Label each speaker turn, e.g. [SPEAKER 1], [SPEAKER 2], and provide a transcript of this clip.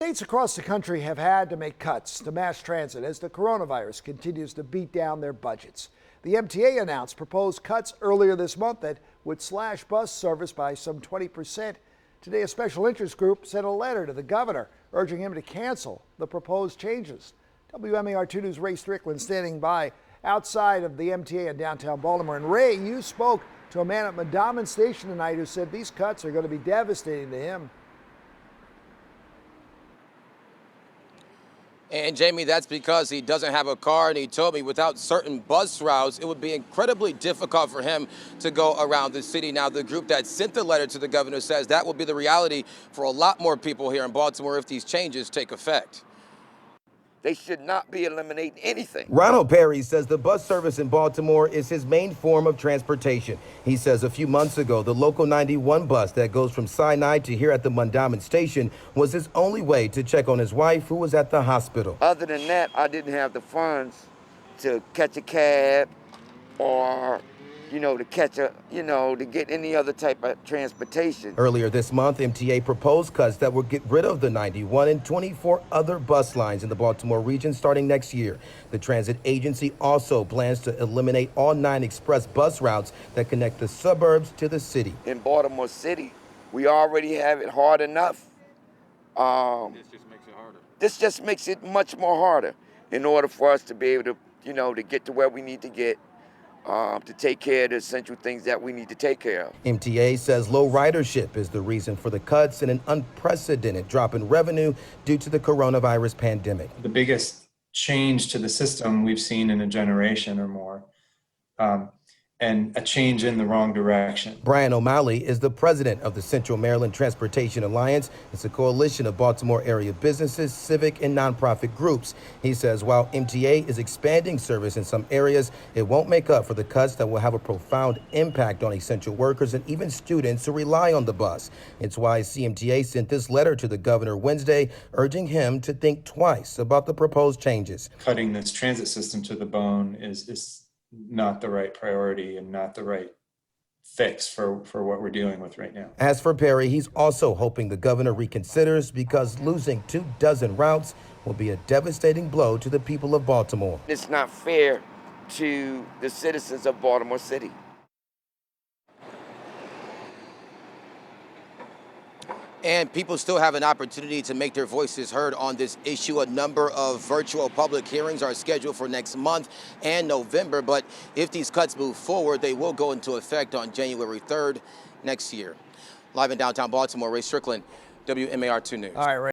[SPEAKER 1] States across the country have had to make cuts to mass transit as the coronavirus continues to beat down their budgets. The MTA announced proposed cuts earlier this month that would slash bus service by some 20%. Today, a special interest group sent a letter to the governor urging him to cancel the proposed changes. WMAR 2 News' Ray Strickland standing by outside of the MTA in downtown Baltimore. And Ray, you spoke to a man at Mondawmin Station tonight who said these cuts are going to be devastating to him.
[SPEAKER 2] And Jamie, that's because he doesn't have a car, and he told me without certain bus routes, it would be incredibly difficult for him to go around the city. Now, the group that sent the letter to the governor says that will be the reality for a lot more people here in Baltimore if these changes take effect.
[SPEAKER 3] They should not be eliminating anything.
[SPEAKER 4] Ronald Perry says the bus service in Baltimore is his main form of transportation. He says a few months ago, the local 91 bus that goes from Sinai to here at the Mondawmin Station was his only way to check on his wife, who was at the hospital.
[SPEAKER 3] Other than that, I didn't have the funds to catch a cab or, to catch to get any other type of transportation.
[SPEAKER 4] Earlier this month, MTA proposed cuts that would get rid of the 91 and 24 other bus lines in the Baltimore region starting next year. The transit agency also plans to eliminate all 9 express bus routes that connect the suburbs to the city.
[SPEAKER 3] In Baltimore City, we already have it hard enough.
[SPEAKER 2] This just makes it harder.
[SPEAKER 3] This just makes it much more harder in order for us to be able to, to get to where we need to get. To take care of the essential things that we need to take care of.
[SPEAKER 4] MTA says low ridership is the reason for the cuts and an unprecedented drop in revenue due to the coronavirus pandemic.
[SPEAKER 5] The biggest change to the system we've seen in a generation or more, and a change in the wrong direction.
[SPEAKER 4] Brian O'Malley is the president of the Central Maryland Transportation Alliance. It's a coalition of Baltimore area businesses, civic, and nonprofit groups. He says while MTA is expanding service in some areas, it won't make up for the cuts that will have a profound impact on essential workers and even students who rely on the bus. It's why CMTA sent this letter to the governor Wednesday, urging him to think twice about the proposed changes.
[SPEAKER 5] Cutting this transit system to the bone is not the right priority and not the right fix for what we're dealing with right now.
[SPEAKER 4] As for Perry, he's also hoping the governor reconsiders because losing 24 routes will be a devastating blow to the people of Baltimore.
[SPEAKER 3] It's not fair to the citizens of Baltimore City.
[SPEAKER 2] And people still have an opportunity to make their voices heard on this issue. A number of virtual public hearings are scheduled for next month and November. But if these cuts move forward, they will go into effect on January 3rd next year. Live in downtown Baltimore, Ray Strickland, WMAR 2 News.
[SPEAKER 1] All right, Ray.